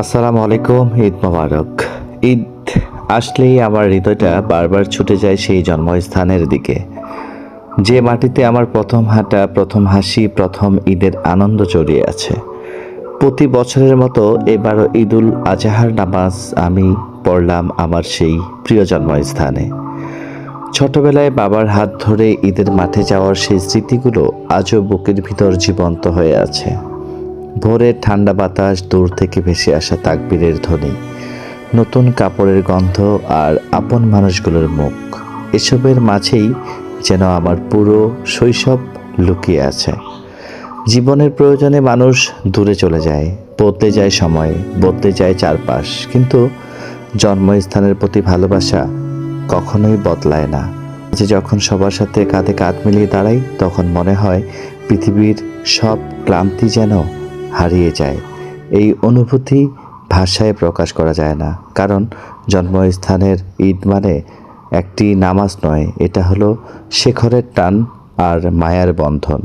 আসসালামু আলাইকুম। ঈদ মোবারক। ঈদ আসলেই আমার হৃদয়টা বারবার ছুটে যায় সেই জন্মস্থানের দিকে, যে মাটিতে আমার প্রথম হাঁটা, প্রথম হাসি, প্রথম ঈদের আনন্দ জড়িয়ে আছে। প্রতি বছরের মতো এবারও ঈদুল আজহার নামাজ আমি পড়লাম আমার সেই প্রিয় জন্মস্থানে। ছোটবেলায় বাবার হাত ধরে ঈদের মাঠে যাওয়ার সেই স্মৃতিগুলো আজও বুকের ভিতর জীবন্ত হয়ে আছে। ভোরের ঠান্ডা বাতাস, দূর থেকে ভেসে আসা তাকবীরের ধ্বনি, নতুন কাপড়ের গন্ধ আর আপন মানুষগুলোর মুখ, এসবের মাঝেই যেন আমার পুরো শৈশব লুকিয়ে আছে। জীবনের প্রয়োজনে মানুষ দূরে চলে যায়, বদলে যায় সময়, বদলে যায় চারপাশ, কিন্তু জন্মস্থানের প্রতি ভালোবাসা কখনোই বদলায় না। যে যখন সবার সাথে কাঁধে কাঁধ মিলিয়ে দাঁড়াই, তখন মনে হয় পৃথিবীর সব ক্লান্তি যেন হারিয়ে যায়। এই অনুভূতি ভাষায় প্রকাশ করা যায় না, কারণ জন্মস্থানের ঈদ মানে একটি নামাজ নয়, এটা হলো শেখরের টান আর মায়ার বন্ধন।